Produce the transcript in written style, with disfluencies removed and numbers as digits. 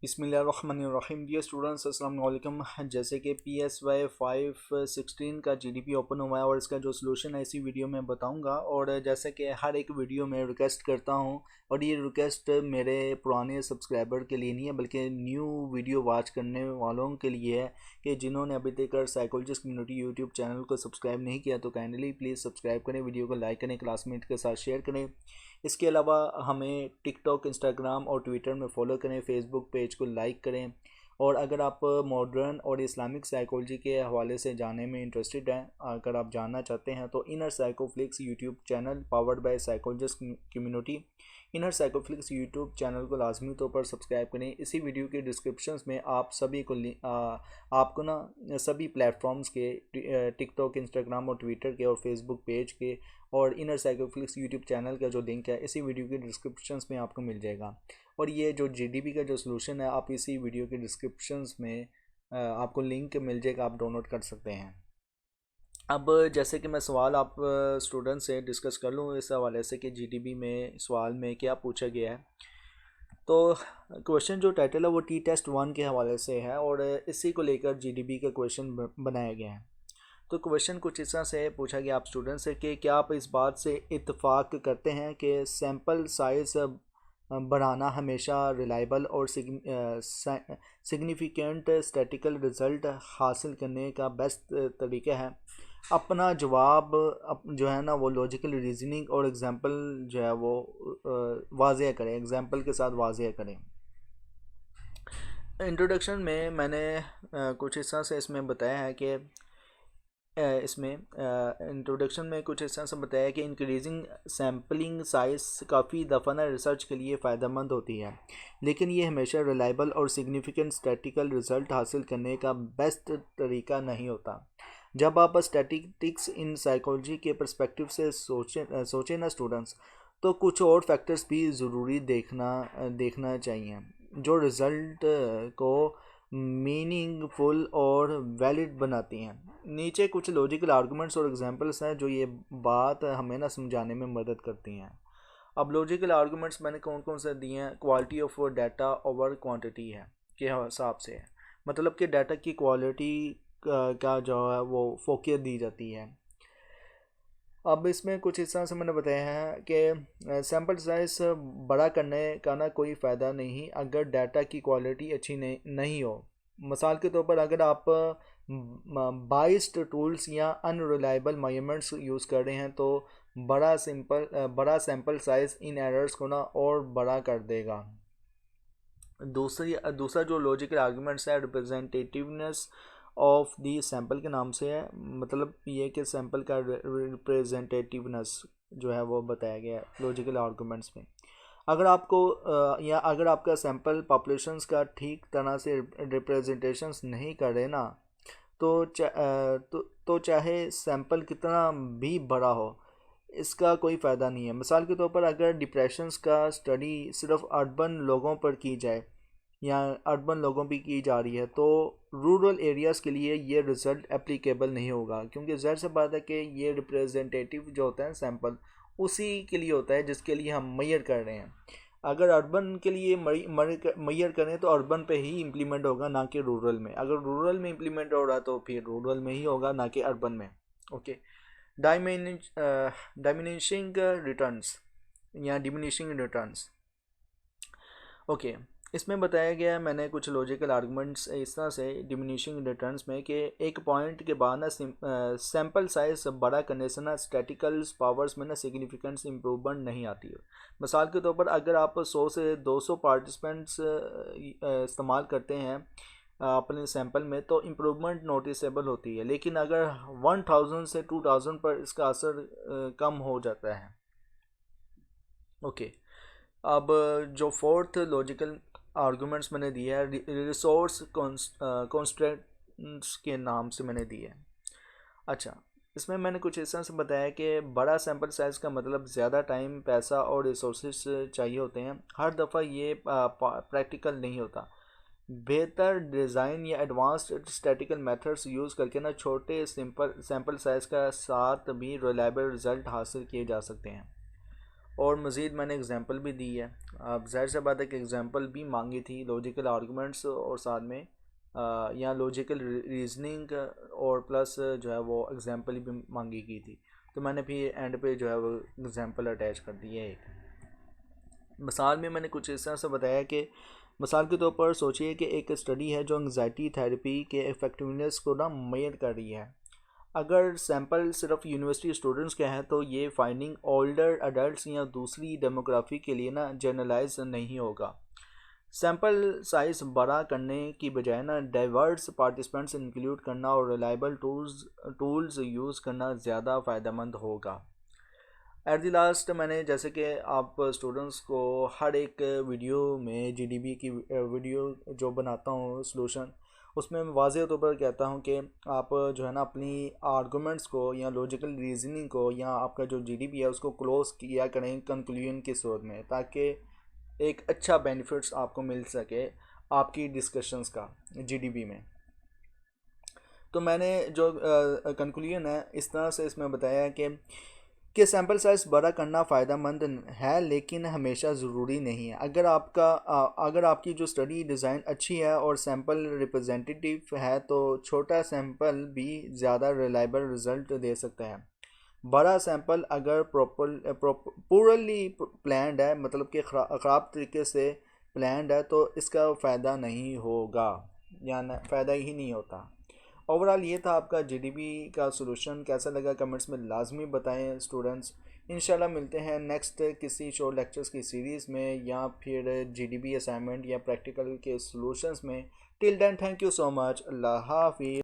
बिस्मिल्लाहिर्रहमानिर्रहीम। Dear students, अस्सलाम वालेकुम। जैसे कि PSY 516 का GDP ओपन हुआ है और इसका जो सोल्यूशन है इसी वीडियो में बताऊंगा। और जैसे कि हर एक वीडियो में रिक्वेस्ट करता हूं, और ये रिक्वेस्ट मेरे पुराने सब्सक्राइबर के लिए नहीं है बल्कि न्यू वीडियो वॉच करने वालों के लिए है कि जिन्होंने अभी तक साइकोलॉजिस्ट कम्युनिटी यूट्यूब चैनल को सब्सक्राइब नहीं किया तो काइंडली प्लीज़ सब्सक्राइब करें, वीडियो को लाइक करें, क्लासमेट के साथ शेयर करें। इसके अलावा हमें टिकटॉक, इंस्टाग्राम और ट्विटर में फॉलो करें, फेसबुक पेज को लाइक करें। और अगर आप मॉडर्न और इस्लामिक साइकोलॉजी के हवाले से जानने में इंटरेस्टेड हैं, अगर आप जानना चाहते हैं तो inner Psychoflix YouTube channel powered by psychologist community, inner Psychoflix YouTube channel को लाजमी तौर पर सब्सक्राइब करें। इसी वीडियो के डिस्क्रिप्शन में आप सभी को आपको ना सभी प्लेटफॉर्म्स के टिकटॉक, इंस्टाग्राम और ट्विटर के और फेसबुक पेज के और इनर साइकोफ्लिक्स यूट्यूब चैनल का जो लिंक है इसी वीडियो के डिस्क्रिप्शन में आपको मिल जाएगा। और ये जो GDP का जो सोल्यूशन है आप इसी वीडियो के डिस्क्रिप्शन में आपको लिंक मिल जाएगा, आप डाउनलोड कर सकते हैं। अब जैसे कि मैं सवाल आप स्टूडेंट से डिस्कस कर लूँ इस हवाले से कि GDP में सवाल में क्या पूछा गया है। तो क्वेश्चन जो टाइटल है वो T-Test 1 के हवाले से है और इसी को लेकर GDP का क्वेश्चन बनाया गया है। तो क्वेश्चन कुछ इस तरह से पूछा गया आप स्टूडेंट से कि क्या आप इस बात से इत्तेफाक करते हैं कि सैम्पल साइज बढ़ाना हमेशा रिलायबल और सिग्निफिकेंट स्टैटिकल रिज़ल्ट हासिल करने का बेस्ट तरीका है। अपना जवाब जो है ना वो लॉजिकल रीजनिंग और एग्जांपल जो है वो वाज़ेह करें, एग्जांपल के साथ वाज़ेह करें। इंट्रोडक्शन में मैंने कुछ इस तरह से इसमें बताया है कि इसमें इंट्रोडक्शन में कुछ इस तरह से बताया कि इंक्रीजिंग सैम्पलिंग साइज काफ़ी दफ़ा ना रिसर्च के लिए फ़ायदेमंद होती है, लेकिन ये हमेशा रिलायबल और सिग्निफिकेंट स्टैटिकल रिज़ल्ट हासिल करने का बेस्ट तरीका नहीं होता। जब आप स्टैटिस्टिक्स इन साइकोलॉजी के पर्सपेक्टिव से सोचें ना स्टूडेंट्स, तो कुछ और फैक्टर्स भी ज़रूरी देखना चाहिए जो रिज़ल्ट को मीनिंगफुल और वैलिड बनाती हैं। नीचे कुछ लॉजिकल आर्गुमेंट्स और एग्जांपल्स हैं जो ये बात हमें ना समझाने में मदद करती हैं। अब लॉजिकल आर्गुमेंट्स मैंने कौन कौन से दिए हैं? Quality of data over quantity है के हिसाब से है, मतलब कि डाटा की क्वालिटी का जो है वो फोकियत दी जाती है। अब इसमें कुछ इस तरह से मैंने बताया है कि सैम्पल साइज बड़ा करने का ना कोई फ़ायदा नहीं अगर डाटा की क्वालिटी अच्छी नहीं हो। मिसाल के तौर पर अगर आप बाइस्ड टूल्स या अनरिलायबल मेजरमेंट्स यूज़ कर रहे हैं तो बड़ा सैम्पल साइज इन एरर्स को ना और बड़ा कर देगा। दूसरा जो लॉजिकल आर्गुमेंट्स है रिप्रेजेंटेटिवनेस ऑफ दी सैम्पल के नाम से है, मतलब ये कि सैम्पल का रिप्रेजेंटेटिवनेस जो है वो बताया गया है लॉजिकल आर्गुमेंट्स में। अगर आपको या अगर आपका सैम्पल पॉपुलेशंस का ठीक तरह से रिप्रेजेंटेशंस नहीं कर रहे ना तो चाहे सैम्पल कितना भी बड़ा हो इसका कोई फ़ायदा नहीं है। मिसाल के तौर पर अगर डिप्रेशंस का स्टडी सिर्फ अर्बन लोगों पर की जाए या अर्बन लोगों पे की जा रही है तो रूरल एरियाज़ के लिए ये रिज़ल्ट एप्लीकेबल नहीं होगा, क्योंकि ज़ाहिर सी बात है कि ये रिप्रेजेंटेटिव जो होता है सैम्पल उसी के लिए होता है जिसके लिए हम मैयर कर रहे हैं। अगर अर्बन के लिए मैयर करें तो अर्बन पे ही इम्प्लीमेंट होगा, ना कि रूरल में। अगर रूरल में इम्प्लीमेंट हो रहा तो फिर रूरल में ही होगा, ना कि अर्बन में। ओके। डाइमिनिशिंग रिटर्न्स या डिमिनिशिंग रिटर्न्स। ओके। इसमें बताया गया है मैंने कुछ लॉजिकल आर्गुमेंट्स इस तरह से डिमिनिशिंग रिटर्न्स में कि एक पॉइंट के बाद ना सैम्पल साइज बड़ा करने से ना स्टैटिकल पावर्स में ना सिग्निफिकेंट इम्प्रूवमेंट नहीं आती है। मिसाल के तौर पर अगर आप 100 से 200 पार्टिसिपेंट्स इस्तेमाल करते हैं अपने सैंपल में तो इम्प्रूवमेंट नोटिसेबल होती है, लेकिन अगर 1000 से 2000 पर इसका असर कम हो जाता है। ओके। अब जो फोर्थ लॉजिकल आर्गुमेंट्स मैंने दिया है रिसोर्स कॉन्स्ट्रेंट्स के नाम से मैंने दिए हैं। अच्छा, इसमें मैंने कुछ इस तरह से बताया कि बड़ा सैंपल साइज़ का मतलब ज़्यादा टाइम, पैसा और रिसोर्सेज चाहिए होते हैं। हर दफ़ा ये प्रैक्टिकल नहीं होता। बेहतर डिज़ाइन या एडवांस्ड स्टैटिकल मेथड्स यूज़ करके ना छोटे सिंपल सैंपल साइज़ का साथ भी रिलायबल रिज़ल्ट हासिल किए जा सकते हैं। और मज़ीद मैंने एग्ज़ाम्पल भी दी है। अब ज़ाहिर सी बात है कि एग्ज़ाम्पल भी मांगी थी, लॉजिकल आर्गूमेंट्स और साथ में या लॉजिकल रीजनिंग और प्लस जो है वो एग्ज़ाम्पल भी मांगी की थी। तो मैंने फिर एंड पे जो है वो एग्ज़ाम्पल अटैच कर दिया एक। मिसाल में मैंने कुछ इस तरह से बताया कि मिसाल के तौर पर सोचिए कि एक स्टडी है जो एंग्जाइटी थेरेपी के इफ़ेक्टिवनेस को ना मेजर कर रही है। अगर सैंपल सिर्फ यूनिवर्सिटी स्टूडेंट्स के हैं तो ये फाइंडिंग ओल्डर अडल्ट्स या दूसरी डेमोग्राफी के लिए ना जनरलाइज नहीं होगा। सैंपल साइज बड़ा करने की बजाय ना डाइवर्स पार्टिसिपेंट्स इंक्लूड करना और रिलायबल टूल्स यूज़ करना ज़्यादा फ़ायदेमंद होगा। एट द लास्ट मैंने जैसे कि आप स्टूडेंट्स को हर एक वीडियो में जीडीपी की वीडियो जो बनाता हूँ सोल्यूशन, उसमें मैं वाज़ेह तौर पर कहता हूँ कि आप जो है ना अपनी आर्गूमेंट्स को या लॉजिकल रीजनिंग को या आपका जो जीडीपी है उसको क्लोज किया करें कंक्लूजन की सूरत में, ताकि एक अच्छा बेनिफिट्स आपको मिल सके आपकी डिस्कशंस का जीडीपी में। तो मैंने जो कंक्लूजन है इस तरह से इसमें बताया है कि सैम्पल साइज़ बड़ा करना फ़ायदेमंद है लेकिन हमेशा ज़रूरी नहीं है। अगर आपकी जो स्टडी डिज़ाइन अच्छी है और सैम्पल रिप्रेजेंटेटिव है तो छोटा सैम्पल भी ज़्यादा रिलायबल रिज़ल्ट दे सकता है। बड़ा सैंपल अगर पूरली प्लान्ड है, मतलब कि ख़राब तरीके से प्लान्ड है, तो इसका फ़ायदा नहीं होगा या फ़ायदा ही नहीं होता। ओवरऑल ये था आपका जीडीपी का सॉल्यूशन। कैसा लगा कमेंट्स में लाजमी बताएं स्टूडेंट्स। इंशाल्लाह मिलते हैं नेक्स्ट किसी शो लेक्चर्स की सीरीज़ में या फिर जीडीपी असाइनमेंट या प्रैक्टिकल के सॉल्यूशंस में। Till then thank you so much. अल्लाह हाफिज़।